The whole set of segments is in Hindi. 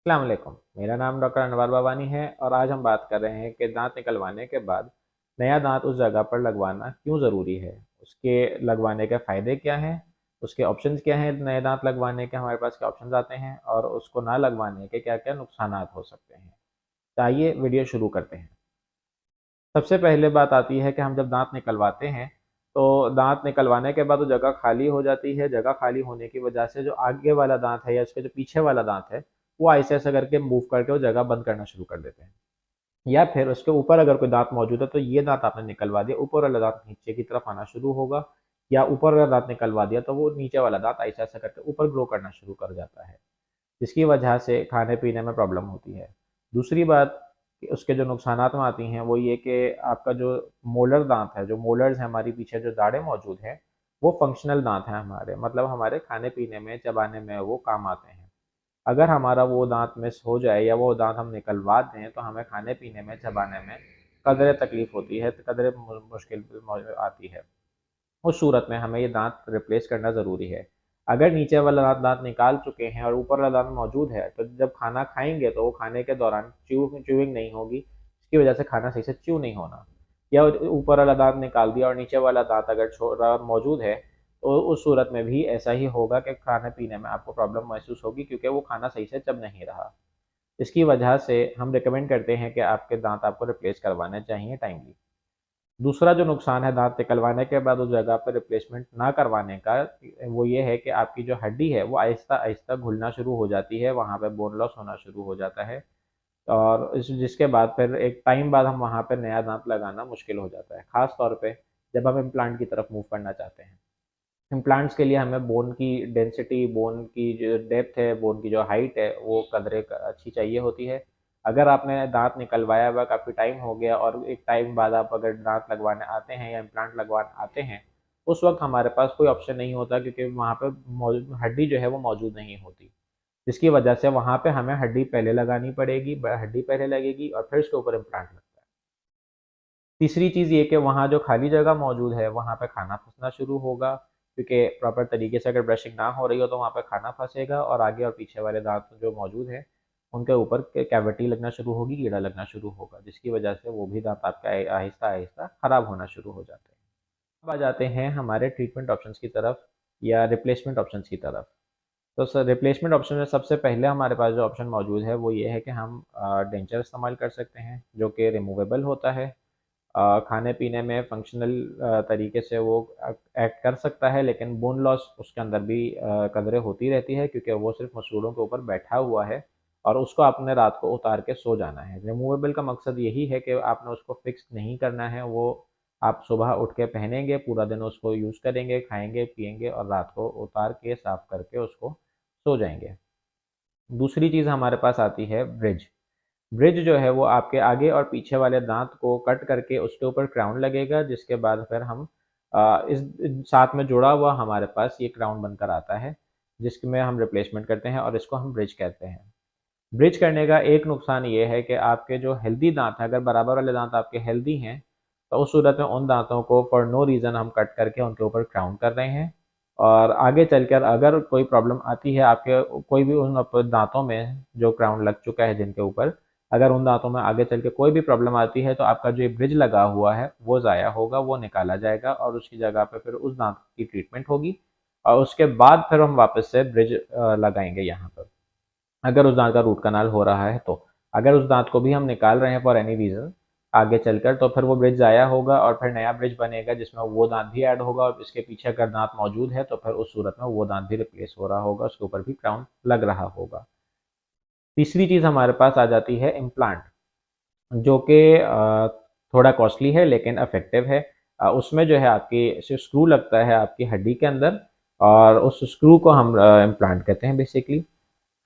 अस्सलाम वालेकुम। मेरा नाम डॉक्टर अनवर बाबानी है और आज हम बात कर रहे हैं कि दांत निकलवाने के बाद नया दांत उस जगह पर लगवाना क्यों ज़रूरी है, उसके लगवाने के फ़ायदे क्या हैं, उसके ऑप्शंस क्या हैं, नए दांत लगवाने के हमारे पास क्या ऑप्शंस आते हैं और उसको ना लगवाने के क्या क्या नुकसानात हो सकते हैं। तो आइए वीडियो शुरू करते हैं। सबसे पहले बात आती है कि हम जब दांत निकलवाते हैं तो दांत निकलवाने के बाद वो जगह खाली हो जाती है। जगह खाली होने की वजह से जो आगे वाला दांत है या उसके जो पीछे वाला दांत है वो ऐसे ऐसे करके मूव करके वो जगह बंद करना शुरू कर देते हैं। या फिर उसके ऊपर अगर कोई दांत मौजूद है तो ये दांत आपने निकलवा दिया, ऊपर वाला दांत नीचे की तरफ आना शुरू होगा, या ऊपर वाला दांत निकलवा दिया तो वो नीचे वाला दांत ऐसा ऐसा करके ऊपर ग्रो करना शुरू कर जाता है, जिसकी वजह से खाने पीने में प्रॉब्लम होती है। दूसरी बात कि उसके जो नुकसानात में आती हैं वो ये कि आपका जो मोलर दांत है, जो मोलर्स हैं, हमारी पीछे जो दाढ़ें मौजूद हैं, वो फंक्शनल दांत हैं हमारे, मतलब हमारे खाने पीने में, चबाने में वो काम आते हैं। अगर हमारा वो दांत मिस हो जाए या वो दांत हम निकलवा दें तो हमें खाने पीने में, चबाने में कदरे तकलीफ होती है, कदरे मुश्किल आती है। उस सूरत में हमें ये दांत रिप्लेस करना ज़रूरी है। अगर नीचे वाला दांत दांत निकाल चुके हैं और ऊपर वाला दांत मौजूद है तो जब खाना खाएंगे तो वो खाने के दौरान च्यूइंग नहीं होगी, इसकी वजह से खाना सही से च्यू नहीं होना। या ऊपर वाला दांत निकाल दिया और नीचे वाला दांत अगर छोड़ा मौजूद है तो उस सूरत में भी ऐसा ही होगा कि खाने पीने में आपको प्रॉब्लम महसूस होगी, क्योंकि वो खाना सही से चब नहीं रहा। इसकी वजह से हम रिकमेंड करते हैं कि आपके दांत आपको रिप्लेस करवाने चाहिए टाइमली। दूसरा जो नुकसान है दांत निकलवाने के बाद उस जगह पर रिप्लेसमेंट ना करवाने का, वो ये है कि आपकी जो हड्डी है वो आहिस्ता आहिस्ता घुलना शुरू हो जाती है, वहाँ पे बोन लॉस होना शुरू हो जाता है, और जिसके बाद फिर एक टाइम बाद हम वहाँ पे नया दांत लगाना मुश्किल हो जाता है, ख़ास तौर पे जब हम इम्प्लांट की तरफ मूव करना चाहते हैं। इम्प्लांट्स के लिए हमें बोन की डेंसिटी, बोन की जो डेप्थ है, बोन की जो हाइट है, वो कदरे अच्छी चाहिए होती है। अगर आपने दांत निकलवाया हुआ काफ़ी टाइम हो गया और एक टाइम बाद आप अगर दांत लगवाने आते हैं या इम्प्लांट लगवाने आते हैं, उस वक्त हमारे पास कोई ऑप्शन नहीं होता, क्योंकि वहाँ पे हड्डी जो है वो मौजूद नहीं होती, जिसकी वजह से वहाँ पे हमें हड्डी पहले लगानी पड़ेगी, हड्डी पहले लगेगी और फिर उसके ऊपर इम्प्लांट लगता है। तीसरी चीज़ ये कि वहाँ जो खाली जगह मौजूद है वहाँ पे खाना फंसना शुरू होगा, क्योंकि प्रॉपर तरीके से अगर ब्रशिंग ना हो रही हो तो वहाँ पे खाना फंसेगा और आगे और पीछे वाले दांत जो मौजूद हैं उनके ऊपर कैविटी लगना शुरू होगी, कीड़ा लगना शुरू होगा, जिसकी वजह से वो भी दांत आपके आहिस्ता आहिस्ता ख़राब होना शुरू हो जाते हैं। अब आ जाते हैं हमारे ट्रीटमेंट ऑप्शंस की तरफ या रिप्लेसमेंट ऑप्शंस की तरफ। तो सर, रिप्लेसमेंट ऑप्शन में सबसे पहले हमारे पास जो ऑप्शन मौजूद है वो ये है कि हम डेंचर इस्तेमाल कर सकते हैं, जो कि रिमूवेबल होता है। खाने पीने में फंक्शनल तरीके से वो एक्ट कर सकता है, लेकिन बोन लॉस उसके अंदर भी कदरे होती रहती है, क्योंकि वो सिर्फ मसूड़ों के ऊपर बैठा हुआ है और उसको आपने रात को उतार के सो जाना है। रिमूवेबल का मकसद यही है कि आपने उसको फिक्स नहीं करना है, वो आप सुबह उठ के पहनेंगे, पूरा दिन उसको यूज़ करेंगे, खाएंगे पिएंगे और रात को उतार के साफ करके उसको सो जाएंगे। दूसरी चीज़ हमारे पास आती है ब्रिज। ब्रिज जो है वो आपके आगे और पीछे वाले दांत को कट करके उसके ऊपर क्राउन लगेगा, जिसके बाद फिर हम इस साथ में जुड़ा हुआ हमारे पास ये क्राउन बनकर आता है, जिसमें हम रिप्लेसमेंट करते हैं और इसको हम ब्रिज कहते हैं। ब्रिज करने का एक नुकसान ये है कि आपके जो हेल्दी दांत हैं, अगर बराबर वाले दांत आपके हेल्दी हैं तो उस सूरत में उन दांतों को फॉर नो रीज़न हम कट करके उनके ऊपर क्राउन कर रहे हैं, और आगे चलकर अगर कोई प्रॉब्लम आती है आपके कोई भी उन दांतों में जो क्राउन लग चुका है जिनके ऊपर, अगर उन दांतों में आगे चल के कोई भी प्रॉब्लम आती है तो आपका जो ये ब्रिज लगा हुआ है वो ज़ाया होगा, वो निकाला जाएगा और उसकी जगह पे फिर उस दांत की ट्रीटमेंट होगी और उसके बाद फिर हम वापस से ब्रिज लगाएंगे यहाँ पर, अगर उस दांत का रूट कनाल हो रहा है तो। अगर उस दांत को भी हम निकाल रहे हैं फॉर एनी रीज़न आगे चलकर, तो फिर वो ब्रिज ज़ाया होगा और फिर नया ब्रिज बनेगा जिसमें वो दांत भी ऐड होगा, और इसके पीछे अगर दांत मौजूद है तो फिर उस सूरत में वो दांत भी रिप्लेस हो रहा होगा, उसके ऊपर भी क्राउन लग रहा होगा। तीसरी चीज़ हमारे पास आ जाती है इम्प्लांट, जो कि थोड़ा कॉस्टली है लेकिन इफेक्टिव है। उसमें जो है आपकी स्क्रू लगता है आपकी हड्डी के अंदर, और उस स्क्रू को हम इम्प्लांट कहते हैं बेसिकली।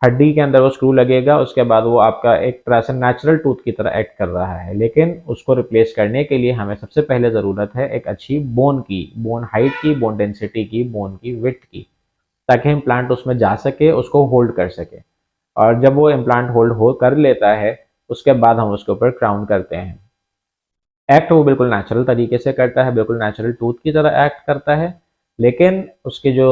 हड्डी के अंदर वो स्क्रू लगेगा, उसके बाद वो आपका एक तरह से नेचुरल टूथ की तरह एक्ट कर रहा है, लेकिन उसको रिप्लेस करने के लिए हमें सबसे पहले ज़रूरत है एक अच्छी बोन की, बोन हाइट की, बोन डेंसिटी की, बोन की विड्थ की, ताकि इम्प्लांट उसमें जा सके, उसको होल्ड कर सके। और जब वो इम्प्लांट होल्ड हो कर लेता है उसके बाद हम उसके ऊपर क्राउन करते हैं। एक्ट वो बिल्कुल नेचुरल तरीके से करता है, बिल्कुल नेचुरल टूथ की तरह एक्ट करता है, लेकिन उसके जो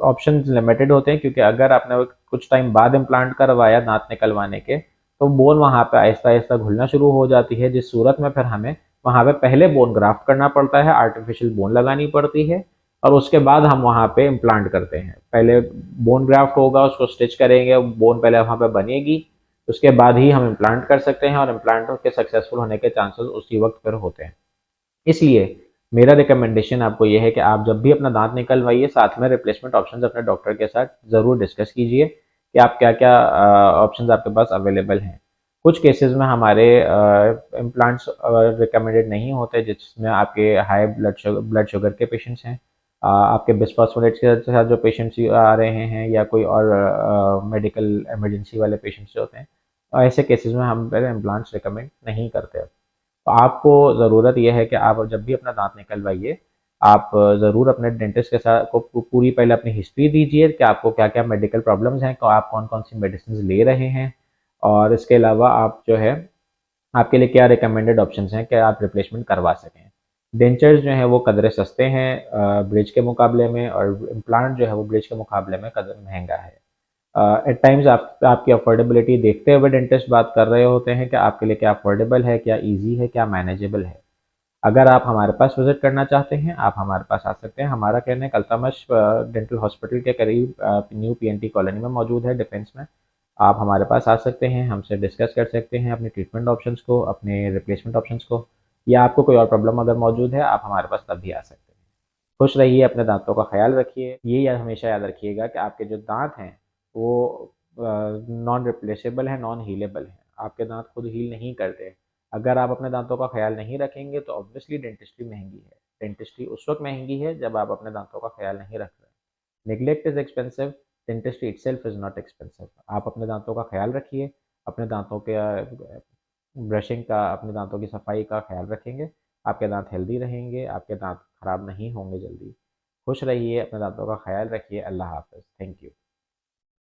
ऑप्शन लिमिटेड होते हैं, क्योंकि अगर आपने कुछ टाइम बाद इम्प्लांट करवाया दांत निकलवाने के, तो बोन वहाँ पे आहिस्ता आहिस्ता घुलना शुरू हो जाती है, जिस सूरत में फिर हमें वहाँ पे पहले बोन ग्राफ्ट करना पड़ता है, आर्टिफिशियल बोन लगानी पड़ती है, और उसके बाद हम वहाँ पे इम्प्लांट करते हैं। पहले बोन ग्राफ्ट होगा, उसको स्टिच करेंगे, बोन पहले वहाँ पे बनेगी, उसके बाद ही हम इम्प्लांट कर सकते हैं, और इम्प्लांट के सक्सेसफुल होने के चांसेस उसी वक्त फिर होते हैं। इसलिए मेरा रिकमेंडेशन आपको ये है कि आप जब भी अपना दांत निकलवाइए, साथ में रिप्लेसमेंट ऑप्शंस अपने डॉक्टर के साथ ज़रूर डिस्कस कीजिए कि आप क्या क्या ऑप्शंस आपके पास अवेलेबल हैं। कुछ केसेस में हमारे इम्प्लांट्स रिकमेंडेड नहीं होते, जिसमें आपके हाई ब्लड शुगर के पेशेंट्स हैं, आपके बिस्फॉस्फोनेट्स के साथ जो पेशेंट्स आ रहे हैं, या कोई और मेडिकल इमरजेंसी वाले पेशेंट्स जो होते हैं, ऐसे केसेस में हम पहले इम्प्लांट्स रिकमेंड नहीं करते। तो आपको ज़रूरत यह है कि आप जब भी अपना दांत निकलवाइए, आप ज़रूर अपने डेंटिस्ट के साथ को पूरी पहले अपनी हिस्ट्री दीजिए कि आपको क्या क्या मेडिकल प्रॉब्लम्स हैं, आप कौन कौन सी मेडिसिन ले रहे हैं, और इसके अलावा आप जो है आपके लिए क्या रिकमेंडेड ऑप्शंस हैं कि आप रिप्लेसमेंट करवा सकें। डेंचर्स जो हैं वो कदरे सस्ते हैं ब्रिज के मुकाबले में, और इम्प्लांट जो है वो ब्रिज के मुकाबले में कदर महंगा है। एट टाइम्स आपकी अफोर्डेबिलिटी देखते हुए डेंटिस्ट बात कर रहे होते हैं कि आपके लिए क्या अफोर्डेबल है, क्या इजी है, क्या मैनेजेबल है। अगर आप हमारे पास विजिट करना चाहते हैं, आप हमारे पास आ सकते हैं। हमारा क्लिनिक अल्तमश डेंटल हॉस्पिटल के करीब न्यू पीएनटी कॉलोनी में मौजूद है, डिफेंस में। आप हमारे पास आ सकते हैं, हमसे डिस्कस कर सकते हैं अपने ट्रीटमेंट ऑप्शंस को, अपने रिप्लेसमेंट ऑप्शंस को, या आपको कोई और प्रॉब्लम अगर मौजूद है, आप हमारे पास तब भी आ सकते हैं। खुश रहिए, अपने दांतों का ख्याल रखिए। ये याद हमेशा याद रखिएगा कि आपके जो दांत हैं वो नॉन रिप्लेसेबल है, नॉन हीलेबल है। आपके दांत खुद हील नहीं करते। अगर आप अपने दांतों का ख्याल नहीं रखेंगे तो ऑब्वियसली डेंटिस्ट्री महंगी है। डेंटिस्ट्री उस वक्त महंगी है जब आप अपने दांतों का ख्याल नहीं रख रहे। Neglect is expensive, dentistry itself is not expensive. आप अपने दांतों का ख्याल रखिए, अपने दांतों के ब्रशिंग का, अपने दांतों की सफाई का ख्याल रखेंगे, आपके दांत हेल्दी रहेंगे, आपके दांत खराब नहीं होंगे जल्दी। खुश रहिए, अपने दांतों का ख्याल रखिए। अल्लाह हाफ़िज़। Thank you.